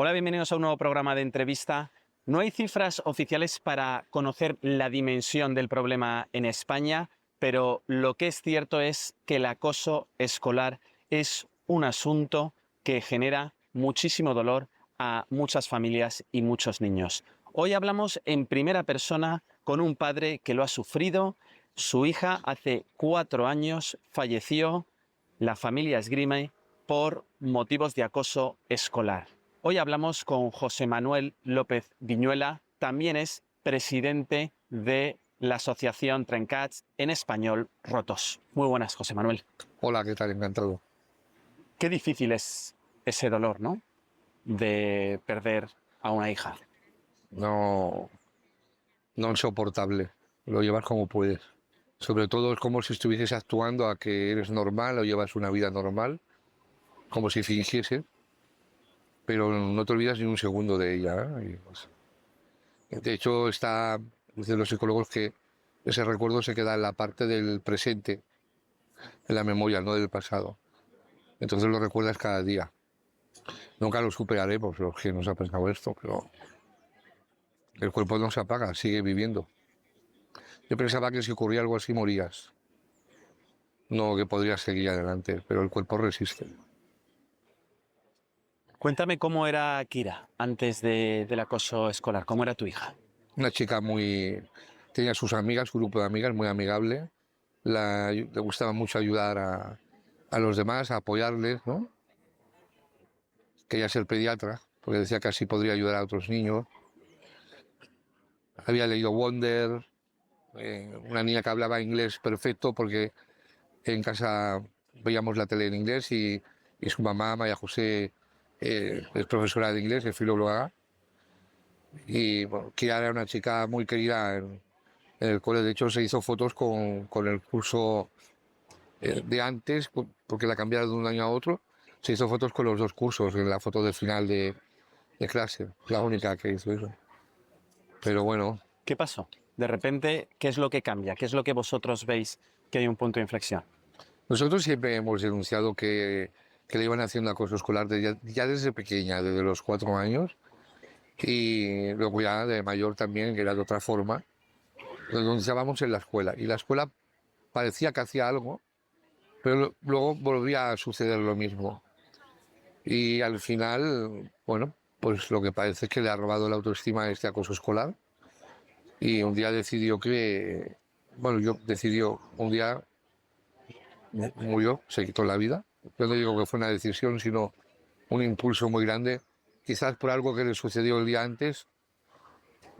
Hola, bienvenidos a un nuevo programa de entrevista. No hay cifras oficiales para conocer la dimensión del problema en España, pero lo que es cierto es que el acoso escolar es un asunto que genera muchísimo dolor a muchas familias y muchos niños. Hoy hablamos en primera persona con un padre que lo ha sufrido. Su hija hace 4 años falleció, la familia esgrime, por motivos de acoso escolar. Hoy hablamos con José Manuel López Viñuela, también es presidente de la asociación Trencats, en español Rotos. Muy buenas, José Manuel. Hola, ¿qué tal? Encantado. Qué difícil es ese dolor, ¿no? De perder a una hija. No, no es soportable. Lo llevas como puedes. Sobre todo es como si estuvieses actuando a que eres normal o llevas una vida normal, como si fingiese, pero no te olvidas ni un segundo de ella, ¿eh? De hecho, dicen los psicólogos que ese recuerdo se queda en la parte del presente, en la memoria, no del pasado. Entonces lo recuerdas cada día. Nunca lo superaremos los que nos ha pasado esto, pero el cuerpo no se apaga, sigue viviendo. Yo pensaba que si ocurría algo así morías, no que podrías seguir adelante, pero el cuerpo resiste. Cuéntame cómo era Kira antes del acoso escolar, cómo era tu hija. Una chica tenía sus amigas, su grupo de amigas muy amigable, le gustaba mucho ayudar a los demás, a apoyarles, ¿no? Quería ser pediatra, porque decía que así podría ayudar a otros niños. Había leído Wonder, una niña que hablaba inglés perfecto, porque en casa veíamos la tele en inglés y su mamá, María José, es profesora de inglés, es filóloga. Y bueno, Kira era una chica muy querida en el cole. De hecho, se hizo fotos con el curso de antes, porque la cambiaron de un año a otro. Se hizo fotos con los dos cursos, en la foto de final de clase, la única que hizo eso. Pero bueno, ¿Qué pasó? De repente, ¿qué es lo que cambia? ¿Qué es lo que vosotros veis que hay un punto de inflexión? nosotros siempre hemos denunciado que le iban haciendo acoso escolar ya desde pequeña, desde los 4 años, y luego ya de mayor también, que era de otra forma. Lo denunciábamos en la escuela, y la escuela parecía que hacía algo, pero luego volvía a suceder lo mismo. Y al final, bueno, pues lo que parece es que le ha robado la autoestima a este acoso escolar. Y un día decidió decidió, un día murió, se quitó la vida. Yo no digo que fue una decisión, sino un impulso muy grande. Quizás por algo que le sucedió el día antes,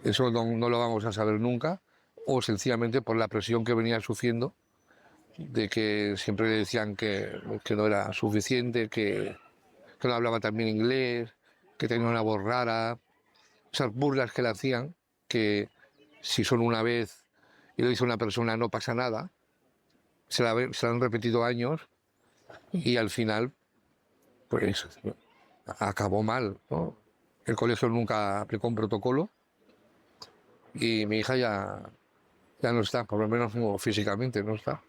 eso no lo vamos a saber nunca, o sencillamente por la presión que venía sufriendo, de que siempre le decían que no era suficiente, que no hablaba tan bien inglés, que tenía una voz rara, esas burlas que le hacían, que si son una vez y lo dice una persona no pasa nada, se la han repetido años y al final, pues, acabó mal, ¿no? El colegio nunca aplicó un protocolo y mi hija ya no está, por lo menos no, físicamente no está.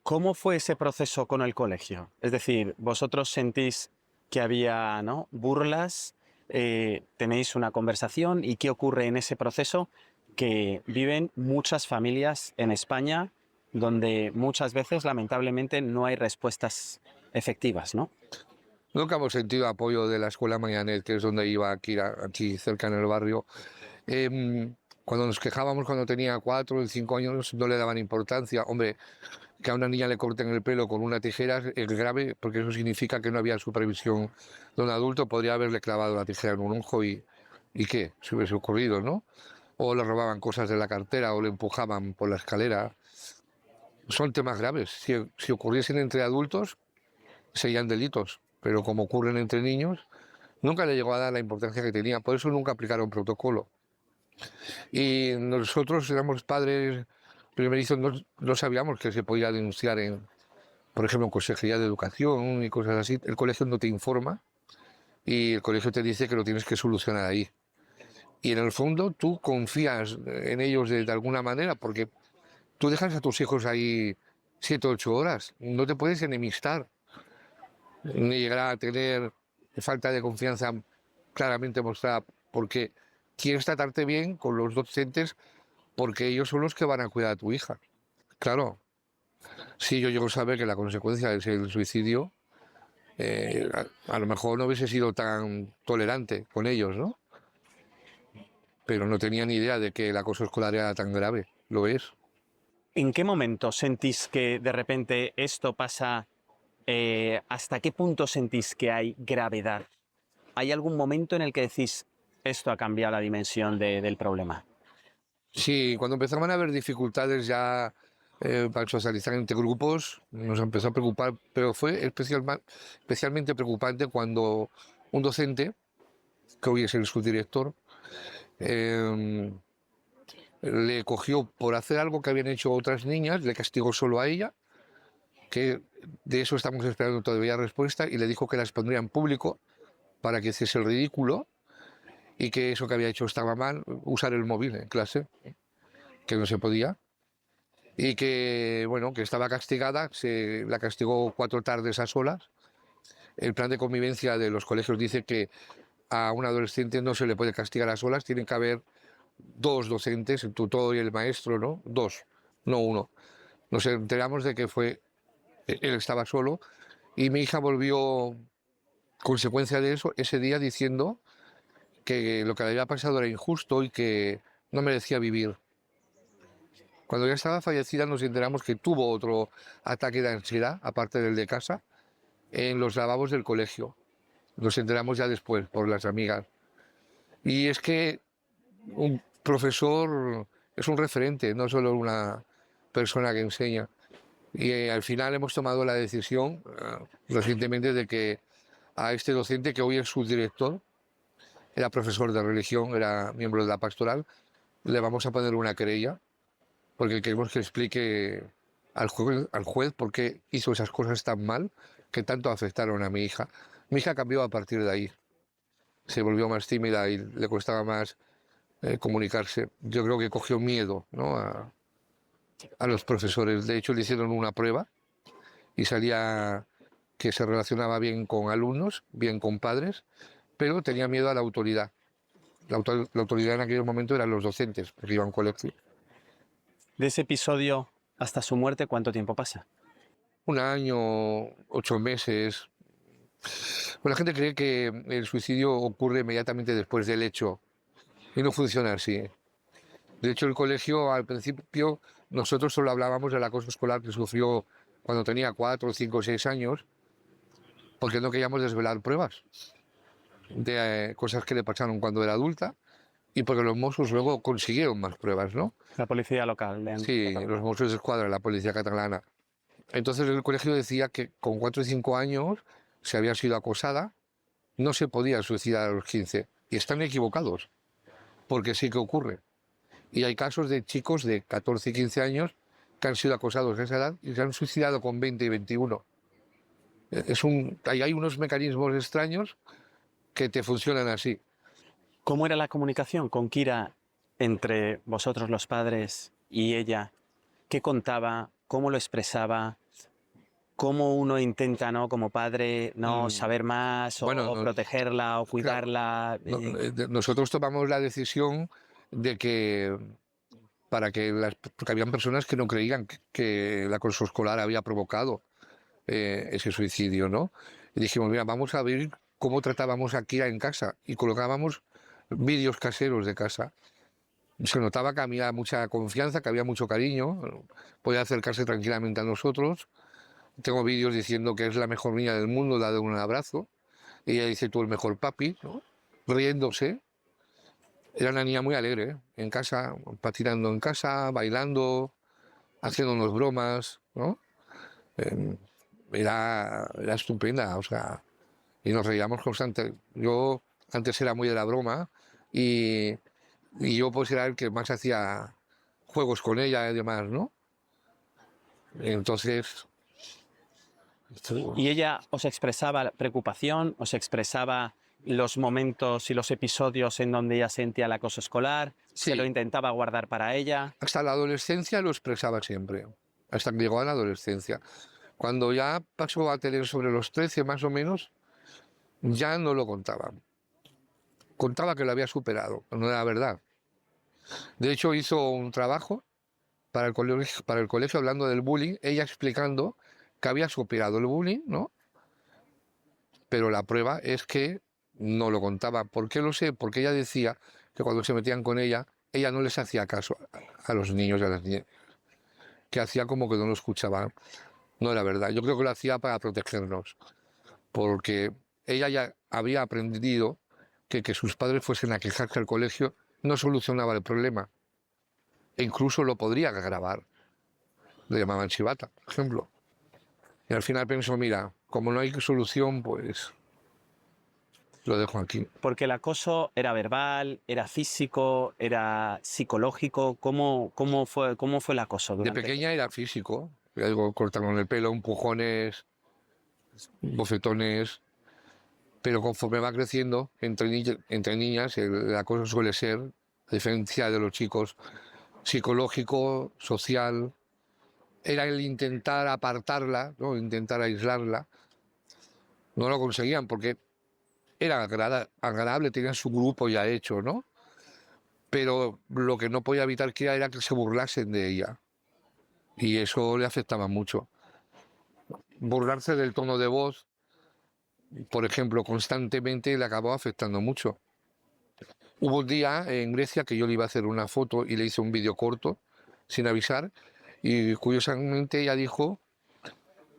¿Cómo fue ese proceso con el colegio? Es decir, vosotros sentís que había, ¿no?, burlas, tenéis una conversación y qué ocurre en ese proceso que viven muchas familias en España donde muchas veces lamentablemente no hay respuestas efectivas, ¿no? Nunca hemos sentido apoyo de la escuela Mayanet, que es donde iba aquí cerca en el barrio. Cuando nos quejábamos cuando tenía 4 o 5 años no le daban importancia. Hombre, que a una niña le corten el pelo con una tijera es grave, porque eso significa que no había supervisión de un adulto. Podría haberle clavado la tijera en un ojo y ¿qué? Se hubiese ocurrido, ¿no? O le robaban cosas de la cartera o le empujaban por la escalera. Son temas graves. Si ocurriesen entre adultos, serían delitos. Pero como ocurren entre niños, nunca le llegó a dar la importancia que tenía. Por eso nunca aplicaron protocolo. Y nosotros éramos padres primerizos, no sabíamos que se podía denunciar por ejemplo, en consejería de educación y cosas así. El colegio no te informa y el colegio te dice que lo tienes que solucionar ahí. Y en el fondo tú confías en ellos de alguna manera, porque tú dejas a tus hijos ahí 7 u 8 horas, no te puedes enemistar, ni llegar a tener falta de confianza claramente mostrada, porque quieres tratarte bien con los docentes porque ellos son los que van a cuidar a tu hija. Claro, si yo llego a saber que la consecuencia es el suicidio, a lo mejor no hubiese sido tan tolerante con ellos, ¿no? Pero no tenía ni idea de que el acoso escolar era tan grave. Lo es. ¿En qué momento sentís que de repente esto pasa? ¿Hasta qué punto sentís que hay gravedad? ¿Hay algún momento en el que decís esto ha cambiado la dimensión del problema? Sí, cuando empezaban a haber dificultades ya para socializar entre grupos, nos empezó a preocupar, pero fue especialmente preocupante cuando un docente, que hoy es el subdirector, eh, le cogió por hacer algo que habían hecho otras niñas, le castigó solo a ella, que de eso estamos esperando todavía respuesta, y le dijo que las pondría en público para que hiciese el ridículo y que eso que había hecho estaba mal, usar el móvil en clase, que no se podía. Y que, bueno, que estaba castigada, se la castigó 4 tardes a solas. El plan de convivencia de los colegios dice que a un adolescente no se le puede castigar a solas, tienen que haber 2 docentes, el tutor y el maestro, ¿no? 2, no uno. Nos enteramos de que él estaba solo y mi hija volvió, consecuencia de eso, ese día diciendo que lo que le había pasado era injusto y que no merecía vivir. Cuando ya estaba fallecida nos enteramos que tuvo otro ataque de ansiedad, aparte del de casa, en los lavabos del colegio. Nos enteramos ya después por las amigas. Y es que un profesor es un referente, no solo una persona que enseña. Y al final hemos tomado la decisión recientemente de que a este docente, que hoy es subdirector, era profesor de religión, era miembro de la pastoral, le vamos a poner una querella porque queremos que explique al juez por qué hizo esas cosas tan mal que tanto afectaron a mi hija. Mi hija cambió a partir de ahí, se volvió más tímida y le costaba más comunicarse. Yo creo que cogió miedo, ¿no? a los profesores. De hecho, le hicieron una prueba y salía que se relacionaba bien con alumnos, bien con padres, pero tenía miedo a la autoridad. La autoridad en aquel momento eran los docentes, porque iban a un colegio. De ese episodio hasta su muerte, ¿cuánto tiempo pasa? 1 año, 8 meses. Pues la gente cree que el suicidio ocurre inmediatamente después del hecho y no funciona así. De hecho, el colegio al principio nosotros solo hablábamos del acoso escolar que sufrió cuando tenía 4, 5, 6 años, porque no queríamos desvelar pruebas de cosas que le pasaron cuando era adulta y porque los Mossos luego consiguieron más pruebas, ¿no? La policía local. Sí, los Mossos de Escuadra, la policía catalana. Entonces el colegio decía que con 4 o 5 años, si había sido acosada, no se podía suicidar a los 15. Y están equivocados, porque sí que ocurre. Y hay casos de chicos de 14 y 15 años que han sido acosados a esa edad y se han suicidado con 20 y 21. Hay unos mecanismos extraños que te funcionan así. ¿Cómo era la comunicación con Kira entre vosotros los padres y ella? ¿Qué contaba? ¿Cómo lo expresaba? ¿Cómo uno intenta, ¿no? Como padre, no Mm, saber más Bueno, o protegerla o claro, cuidarla? nosotros tomamos la decisión de que porque habían personas que no creían que el acoso escolar había provocado ese suicidio, ¿no? Y dijimos, mira, vamos a ver cómo tratábamos a Kira en casa y colocábamos vídeos caseros de casa. Se notaba que había mucha confianza, que había mucho cariño, podía acercarse tranquilamente a nosotros. Tengo vídeos diciendo que es la mejor niña del mundo, dale un abrazo. Y ella dice, tú el mejor papi, ¿no? Riéndose. Era una niña muy alegre, ¿eh? En casa, patinando en casa, bailando, haciéndonos bromas, ¿no? Eh, era estupenda, o sea, y nos reíamos constante. Yo antes era muy de la broma y, y yo pues era el que más hacía juegos con ella y demás, ¿no? Entonces, ¿Y ella os expresaba preocupación, os expresaba los momentos y los episodios en donde ella sentía el acoso escolar? ¿Se lo sí, intentaba guardar para ella? hasta la adolescencia lo expresaba siempre, hasta que llegó a la adolescencia. Cuando ya pasó a tener sobre los 13 más o menos, ya no lo contaba. contaba que lo había superado, pero no era verdad. De hecho, hizo un trabajo para el colegio hablando del bullying, ella explicando que había superado el bullying, ¿no? Pero la prueba es que no lo contaba. ¿Por qué lo sé? Porque ella decía que cuando se metían con ella no les hacía caso a los niños y a las niñas, que hacía como que no lo escuchaban. No era verdad. Yo creo que lo hacía para protegernos, porque ella ya había aprendido que sus padres fuesen a quejarse al colegio no solucionaba el problema, e incluso lo podría agravar. Le llamaban chivata, por ejemplo. Y al final pienso, mira, como no hay solución, pues lo dejo aquí. Porque el acoso era verbal, era físico, era psicológico. ¿Cómo fue el acoso De durante? pequeña era físico, algo cortaron el pelo, empujones, bofetones, pero conforme va creciendo, entre niñas, el acoso suele ser, a diferencia de los chicos, psicológico, social. Era el intentar apartarla, ¿no? Intentar aislarla. No lo conseguían porque era agradable, tenían su grupo ya hecho, ¿no? Pero lo que no podía evitar que era que se burlasen de ella. Y eso le afectaba mucho. Burlarse del tono de voz, por ejemplo, constantemente le acabó afectando mucho. Hubo un día en Grecia que yo le iba a hacer una foto y le hice un vídeo corto, sin avisar, y curiosamente ella dijo,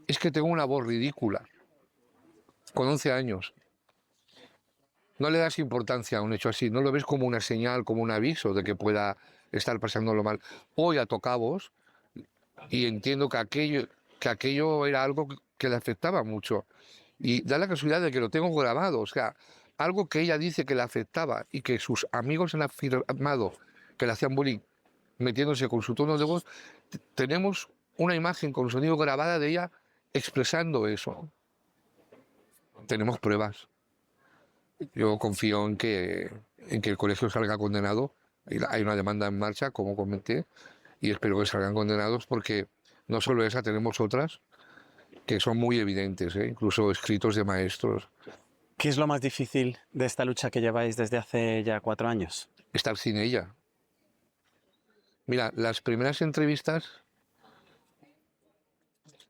es que tengo una voz ridícula, con 11 años. No le das importancia a un hecho así, no lo ves como una señal, como un aviso de que pueda estar pasándolo mal. Hoy a tocavos y entiendo que aquello era algo que le afectaba mucho. Y da la casualidad de que lo tengo grabado, o sea, algo que ella dice que le afectaba y que sus amigos han afirmado que le hacían bullying metiéndose con su tono de voz, tenemos una imagen con sonido grabada de ella expresando eso. Tenemos pruebas. Yo confío en que el colegio salga condenado. Hay una demanda en marcha, como comenté, y espero que salgan condenados porque no solo esa, tenemos otras que son muy evidentes, ¿eh? Incluso escritos de maestros. ¿Qué es lo más difícil de esta lucha que lleváis desde hace ya 4 años? Estar sin ella. Mira, las primeras entrevistas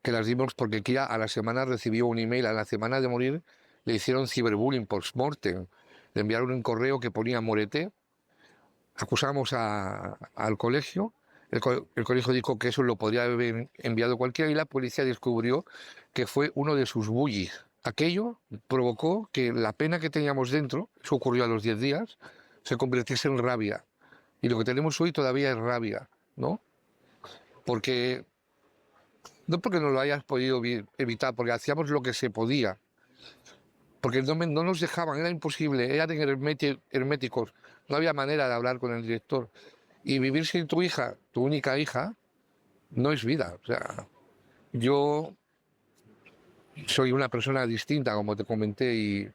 que las dimos porque Kira a la semana recibió un email, a la semana de morir le hicieron ciberbullying post-mortem. Le enviaron un correo que ponía Morete, acusamos al colegio, el colegio dijo que eso lo podría haber enviado cualquiera y la policía descubrió que fue uno de sus bullies. Aquello provocó que la pena que teníamos dentro, eso ocurrió a los 10 días, se convirtiese en rabia. Y lo que tenemos hoy todavía es rabia, ¿no? Porque, no porque no lo hayas podido evitar, porque hacíamos lo que se podía. Porque no nos dejaban, era imposible, eran herméticos, no había manera de hablar con el director. Y vivir sin tu hija, tu única hija, no es vida. O sea, yo soy una persona distinta, como te comenté, y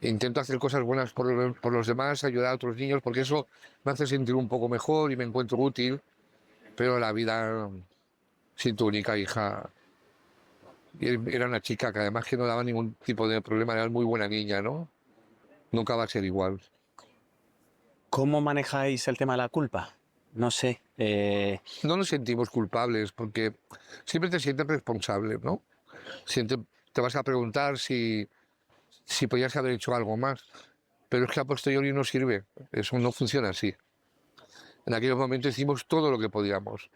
intento hacer cosas buenas por los demás, ayudar a otros niños, porque eso me hace sentir un poco mejor y me encuentro útil. Pero la vida sin tu única hija, era una chica que además que no daba ningún tipo de problema, era muy buena niña, ¿no? Nunca va a ser igual. ¿Cómo manejáis el tema de la culpa? No sé. No nos sentimos culpables porque siempre te sientes responsable, ¿no? Siempre te vas a preguntar si podías haber hecho algo más. Pero es que a posteriori no sirve. Eso no funciona así. En aquellos momentos hicimos todo lo que podíamos,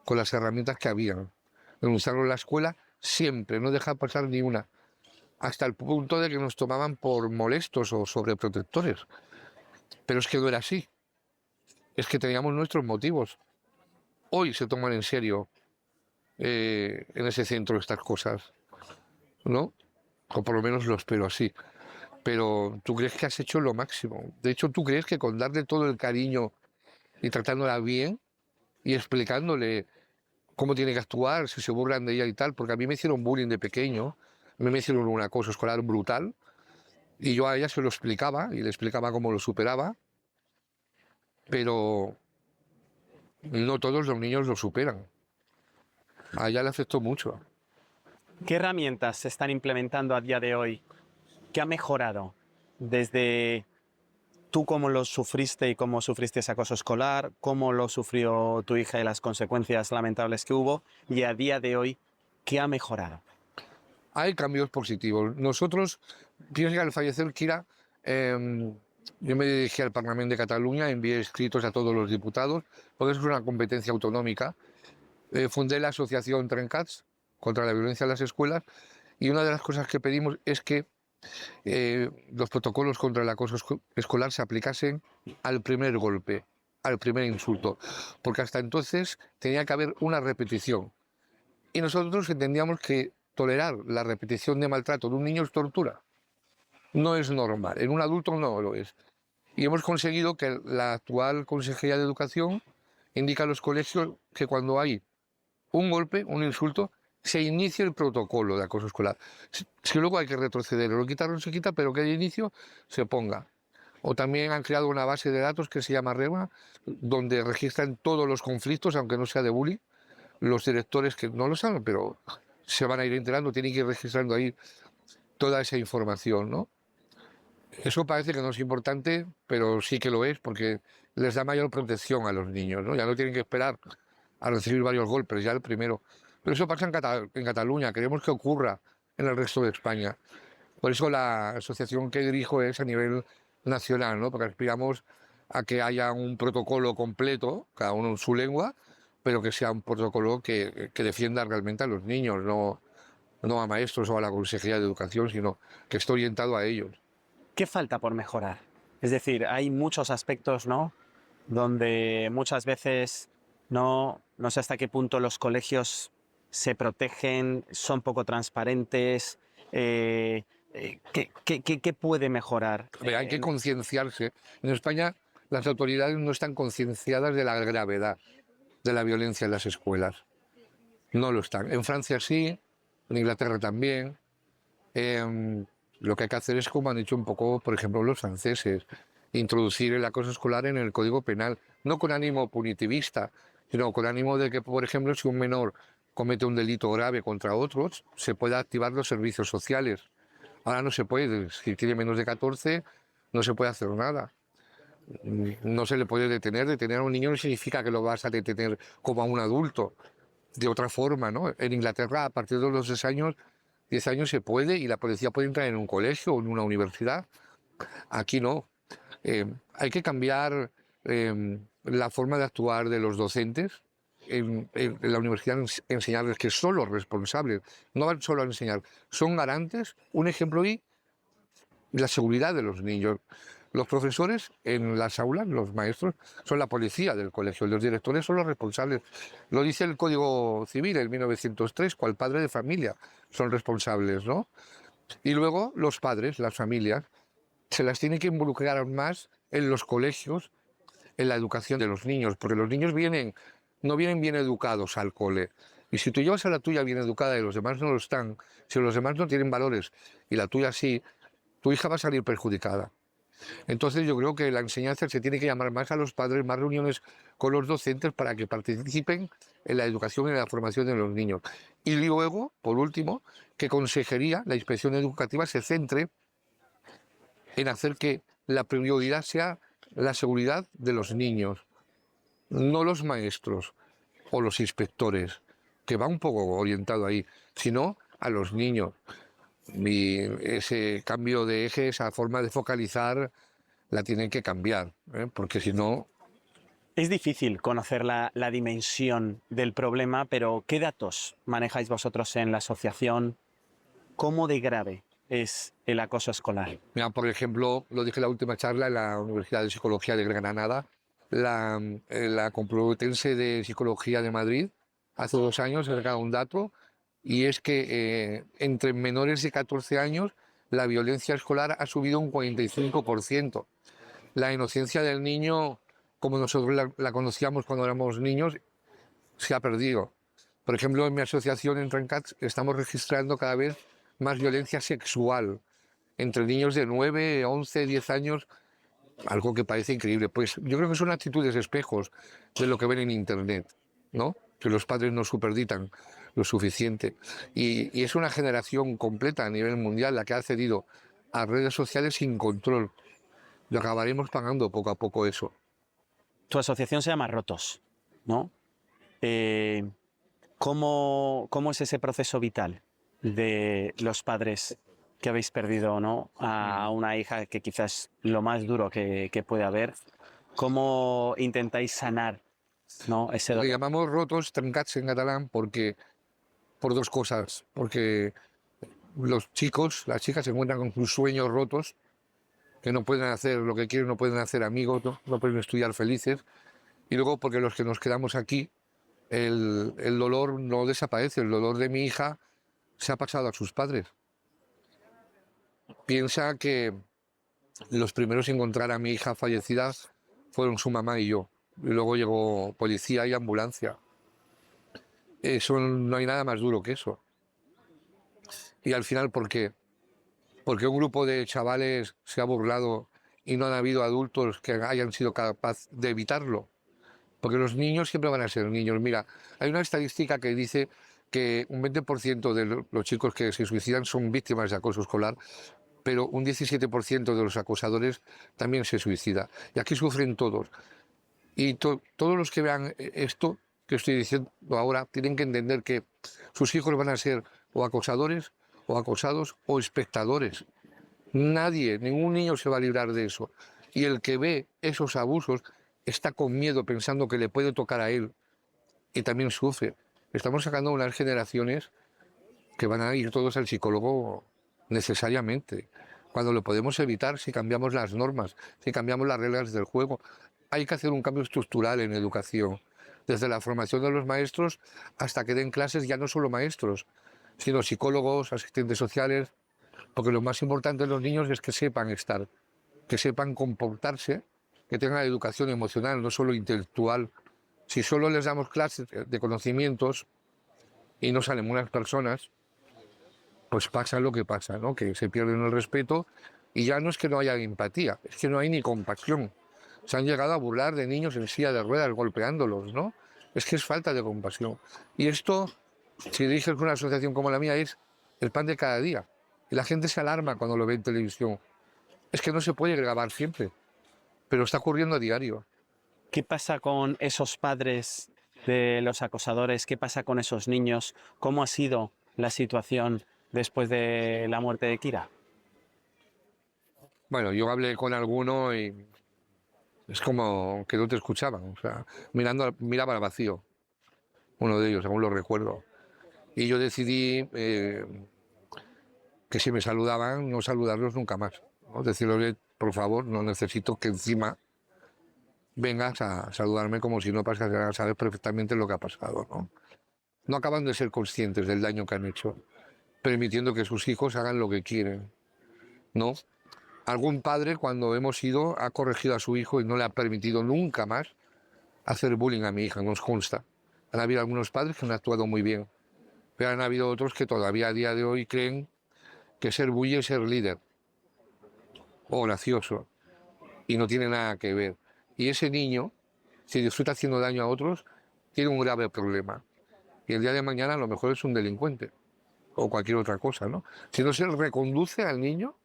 con las herramientas que habían. Denunciarlo en la escuela siempre, no dejar pasar ni una. Hasta el punto de que nos tomaban por molestos o sobreprotectores. Pero es que no era así. Es que teníamos nuestros motivos. Hoy se toman en serio en ese centro estas cosas, ¿no? O por lo menos lo espero así. Pero tú crees que has hecho lo máximo. De hecho, tú crees que con darle todo el cariño y tratándola bien y explicándole cómo tiene que actuar, si se burlan de ella y tal, porque a mí me hicieron bullying de pequeño, a mí me hicieron un acoso escolar brutal y yo a ella se lo explicaba y le explicaba cómo lo superaba, pero no todos los niños lo superan. A ella le afectó mucho. ¿Qué herramientas se están implementando a día de hoy? ¿Qué ha mejorado desde ¿Tú cómo lo sufriste y cómo sufriste ese acoso escolar? ¿Cómo lo sufrió tu hija y las consecuencias lamentables que hubo? Y a día de hoy, ¿qué ha mejorado? Hay cambios positivos. Nosotros, pienso que al fallecer Kira, yo me dirigí al Parlamento de Cataluña, envié escritos a todos los diputados, porque eso es una competencia autonómica. Fundé la asociación Trencats contra la violencia en las escuelas y una de las cosas que pedimos es que los protocolos contra el acoso escolar se aplicasen al primer golpe, al primer insulto, porque hasta entonces tenía que haber una repetición. Y nosotros entendíamos que tolerar la repetición de maltrato de un niño es tortura. No es normal. En un adulto no lo es. Y hemos conseguido que la actual Consejería de Educación indica a los colegios que cuando hay un golpe, un insulto, se inicie el protocolo de acoso escolar. Si luego hay que retroceder, lo quitar no se quita, pero que de inicio se ponga. O también han creado una base de datos que se llama REMA, donde registran todos los conflictos, aunque no sea de bullying. Los directores que no lo saben, pero se van a ir enterando, tienen que ir registrando ahí toda esa información, ¿no? Eso parece que no es importante, pero sí que lo es, porque les da mayor protección a los niños, ¿no? Ya no tienen que esperar a recibir varios golpes, ya el primero. Pero eso pasa en Cataluña, queremos que ocurra en el resto de España. Por eso la asociación que dirijo es a nivel nacional, ¿no? Porque aspiramos a que haya un protocolo completo, cada uno en su lengua, pero que sea un protocolo que defienda realmente a los niños, no a maestros o a la Consejería de Educación, sino que esté orientado a ellos. ¿Qué falta por mejorar? Es decir, hay muchos aspectos, ¿no? Donde muchas veces no sé hasta qué punto los colegios se protegen, son poco transparentes. ¿Qué puede mejorar? Hay que concienciarse. En España las autoridades no están concienciadas de la gravedad de la violencia en las escuelas. No lo están. En Francia sí, en Inglaterra también. Lo que hay que hacer es, como han dicho un poco, por ejemplo, los franceses, introducir el acoso escolar en el Código Penal, no con ánimo punitivista, sino con ánimo de que, por ejemplo, si un menor comete un delito grave contra otros, se pueda activar los servicios sociales. Ahora no se puede, si tiene menos de 14, no se puede hacer nada. No se le puede detener. Detener a un niño no significa que lo vas a detener como a un adulto. De otra forma, ¿no? En Inglaterra, a partir de los 10 años se puede y la policía puede entrar en un colegio o en una universidad. Aquí no. Hay que cambiar la forma de actuar de los docentes. En la universidad enseñarles que son los responsables, no van solo a enseñar, son garantes. Un ejemplo y la seguridad de los niños. Los profesores en las aulas, los maestros, son la policía del colegio, los directores son los responsables. Lo dice el Código Civil, en 1903, cual padre de familia son responsables, ¿no? Y luego los padres, las familias, se las tienen que involucrar más en los colegios, en la educación de los niños, porque los niños no vienen bien educados al cole. Y si tú llevas a la tuya bien educada y los demás no lo están, si los demás no tienen valores y la tuya sí, tu hija va a salir perjudicada. Entonces yo creo que la enseñanza se tiene que llamar más a los padres, más reuniones con los docentes para que participen en la educación y en la formación de los niños. Y luego, por último, que Consejería, la Inspección Educativa, se centre en hacer que la prioridad sea la seguridad de los niños, no los maestros o los inspectores, que va un poco orientado ahí, sino a los niños. Y ese cambio de eje, esa forma de focalizar, la tienen que cambiar, porque si no... Es difícil conocer la dimensión del problema, pero ¿qué datos manejáis vosotros en la asociación? ¿Cómo de grave es el acoso escolar? Mira, por ejemplo, lo dije en la última charla en la Universidad de Psicología de Granada, la Complutense de Psicología de Madrid, hace 2 años ha sacado un dato, y es que entre menores de 14 años la violencia escolar ha subido un 45%. La inocencia del niño, como nosotros la conocíamos cuando éramos niños, se ha perdido. Por ejemplo, en mi asociación, en Trencats, estamos registrando cada vez más violencia sexual entre niños de 9, 11, 10 años, algo que parece increíble. Pues yo creo que son actitudes espejos de lo que ven en Internet, ¿no? Que los padres no superditan lo suficiente. Y es una generación completa a nivel mundial la que ha accedido a redes sociales sin control. y acabaremos pagando poco a poco eso. Tu asociación se llama Rotos, ¿no? ¿Cómo es ese proceso vital de los padres que habéis perdido, ¿no?, a una hija, que quizás es lo más duro que puede haber? ¿Cómo intentáis sanar, ¿no?, ese Le dolor? llamamos rotos, trencats en catalán, porque por dos cosas. Porque los chicos, las chicas se encuentran con sus sueños rotos, que no pueden hacer lo que quieren, no pueden hacer amigos, no pueden estudiar felices. Y luego porque los que nos quedamos aquí, el dolor no desaparece, el dolor de mi hija se ha pasado a sus padres. Piensa que los primeros en encontrar a mi hija fallecida fueron su mamá y yo. Y luego llegó policía y ambulancia. Eso no hay nada más duro que eso. Y al final, ¿por qué? Porque un grupo de chavales se ha burlado y no han habido adultos que hayan sido capaces de evitarlo. Porque los niños siempre van a ser niños. Mira, hay una estadística que dice que un 20% de los chicos que se suicidan son víctimas de acoso escolar, pero un 17% de los acosadores también se suicida. Y aquí sufren todos. Y todos los que vean esto que estoy diciendo ahora tienen que entender que sus hijos van a ser o acosadores, o acosados, o espectadores. Nadie, ningún niño se va a librar de eso. Y el que ve esos abusos está con miedo pensando que le puede tocar a él y también sufre. Estamos sacando unas generaciones que van a ir todos al psicólogo necesariamente, cuando lo podemos evitar si cambiamos las normas, si cambiamos las reglas del juego. Hay que hacer un cambio estructural en educación, desde la formación de los maestros hasta que den clases ya no solo maestros, sino psicólogos, asistentes sociales, porque lo más importante de los niños es que sepan estar, que sepan comportarse, que tengan educación emocional, no solo intelectual. Si solo les damos clases de conocimientos y no salen buenas personas, pues pasa lo que pasa, ¿no? Que se pierden el respeto y ya no es que no haya empatía, es que no hay ni compasión. Se han llegado a burlar de niños en silla de ruedas golpeándolos, ¿no? Es que es falta de compasión. Y esto, si diriges una asociación como la mía, es el pan de cada día. Y la gente se alarma cuando lo ve en televisión. Es que no se puede grabar siempre, pero está ocurriendo a diario. ¿Qué pasa con esos padres de los acosadores? ¿Qué pasa con esos niños? ¿Cómo ha sido la situación después de la muerte de Kira? Bueno, yo hablé con alguno y es como que no te escuchaban, o sea, miraba al vacío, uno de ellos, aún lo recuerdo. Y yo decidí que si me saludaban, no saludarlos nunca más. ¿No? Decirles, por favor, no necesito que encima vengas a saludarme como si no pasara, sabes perfectamente lo que ha pasado. No acaban de ser conscientes del daño que han hecho, permitiendo que sus hijos hagan lo que quieren. ¿No? Algún padre, cuando hemos ido, ha corregido a su hijo y no le ha permitido nunca más hacer bullying a mi hija, nos consta. Han habido algunos padres que han actuado muy bien, pero han habido otros que todavía a día de hoy creen que ser bully es ser líder o gracioso y no tiene nada que ver. Y ese niño, si disfruta haciendo daño a otros, tiene un grave problema. Y el día de mañana a lo mejor es un delincuente o cualquier otra cosa, ¿no? Si no se reconduce al niño,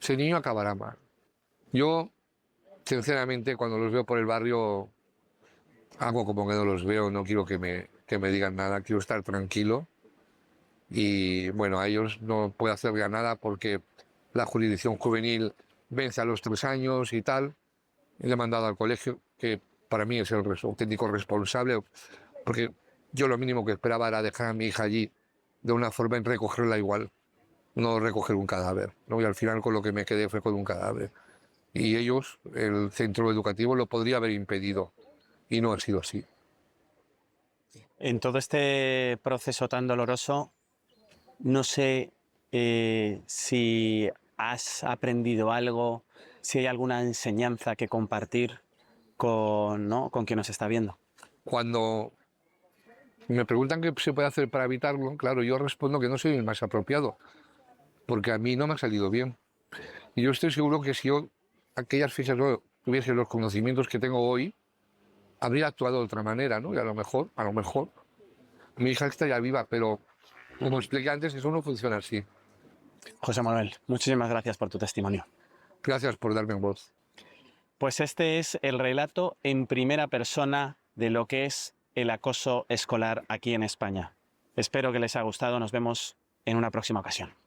ese niño acabará mal. Yo, sinceramente, cuando los veo por el barrio, hago como que no los veo, no quiero que me digan nada, quiero estar tranquilo. Y bueno, a ellos no puedo hacerle nada porque la jurisdicción juvenil vence a los 3 años y tal. Y le he mandado al colegio, que para mí es el auténtico responsable, porque yo lo mínimo que esperaba era dejar a mi hija allí de una forma en recogerla igual, no recoger un cadáver, ¿no? Y al final con lo que me quedé fue con un cadáver. Y ellos, el centro educativo, lo podría haber impedido y no ha sido así. En todo este proceso tan doloroso, no sé si has aprendido algo, si hay alguna enseñanza que compartir con, ¿no?, con quien nos está viendo. Cuando me preguntan qué se puede hacer para evitarlo, claro, yo respondo que no soy el más apropiado, porque a mí no me ha salido bien. Y yo estoy seguro que si yo aquellas fechas no tuviese los conocimientos que tengo hoy, habría actuado de otra manera, ¿no? Y a lo mejor, mi hija estaría viva, pero como expliqué antes, eso no funciona así. José Manuel, muchísimas gracias por tu testimonio. Gracias por darme voz. Pues este es el relato en primera persona de lo que es el acoso escolar aquí en España. Espero que les haya gustado. Nos vemos en una próxima ocasión.